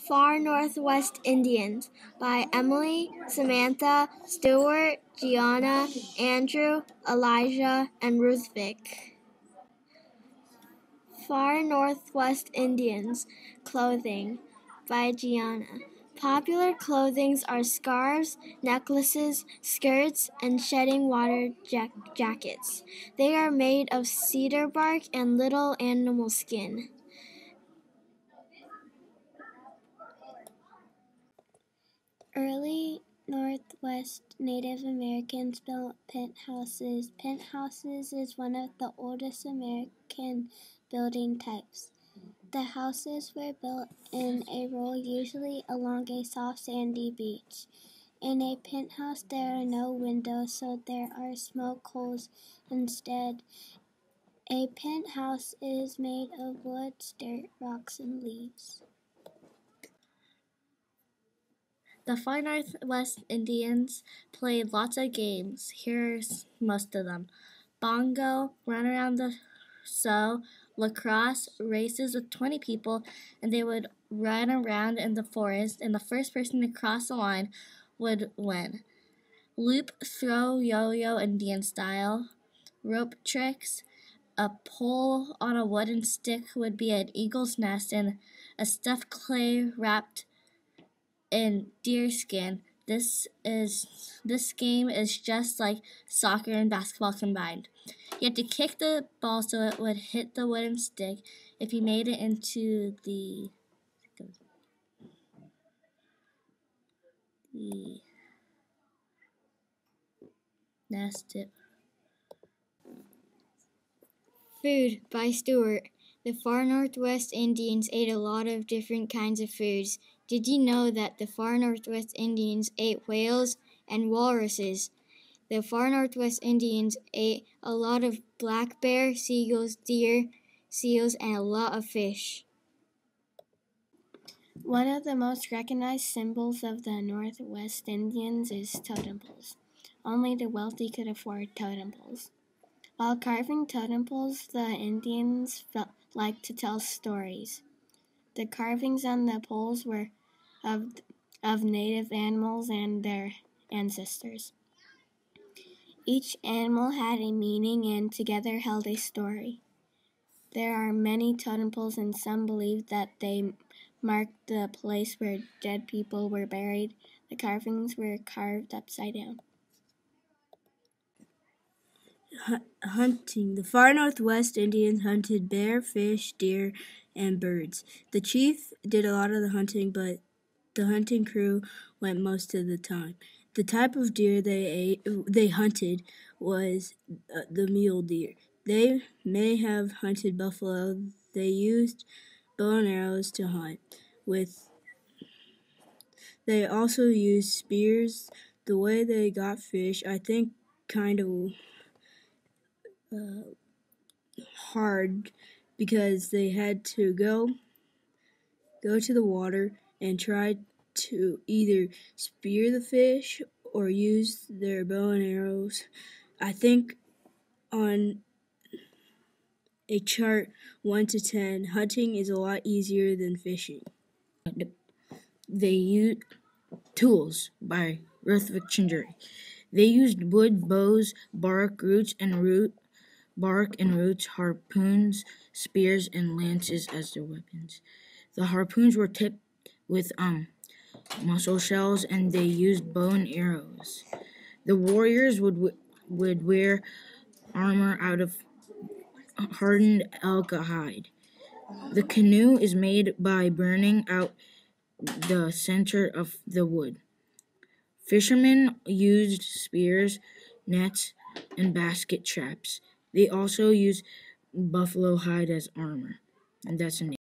Far Northwest Indians by Emily, Samantha, Stewart, Gianna, Andrew, Elijah, and Ruthvic. Far Northwest Indians clothing by Gianna. Popular clothings are scarves, necklaces, skirts, and shedding water jackets. They are made of cedar bark and little animal skin. Early Northwest Native Americans built penthouses. Penthouses is one of the oldest American building types. The houses were built in a row, usually along a soft sandy beach. In a penthouse there are no windows, so there are smoke holes instead. A penthouse is made of wood, dirt, rocks, and leaves. The Far Northwest Indians played lots of games. Here's most of them. Bongo, run around the show, lacrosse, races with 20 people, and they would run around in the forest, and the first person to cross the line would win. Loop, throw, yo-yo, Indian style. Rope tricks. A pole on a wooden stick would be an eagle's nest, and a stuffed clay wrapped in deer skin. This game is just like soccer and basketball combined. You had to kick the ball so it would hit the wooden stick. If you made it into the nest. Food by Stewart. The Far Northwest Indians ate a lot of different kinds of foods. Did you know that the Far Northwest Indians ate whales and walruses? The Far Northwest Indians ate a lot of black bear, seagulls, deer, seals, and a lot of fish. One of the most recognized symbols of the Northwest Indians is totem poles. Only the wealthy could afford totem poles. While carving totem poles, the Indians liked to tell stories. The carvings on the poles were of native animals and their ancestors. Each animal had a meaning and together held a story. There are many totem poles, and some believe that they marked the place where dead people were buried. The carvings were carved upside down. Hunting. The Far Northwest Indians hunted bear, fish, deer, and birds. The chief did a lot of the hunting, but the hunting crew went most of the time. The type of deer they hunted was the mule deer. They may have hunted buffalo. They used bow and arrows to hunt with. They also used spears. The way they got fish, I think, kind of hard because they had to go to the water and try to either spear the fish or use their bow and arrows. I think on a chart 1 to 10, hunting is a lot easier than fishing. They used tools by Ruthvic. They used wood, bows, bark, roots, harpoons, spears, and lances as their weapons. The harpoons were tipped with mussel shells, and they used bow and arrows. The warriors would wear armor out of hardened elk hide. The canoe is made by burning out the center of the wood. Fishermen used spears, nets, and basket traps. They also used buffalo hide as armor, and that's a name.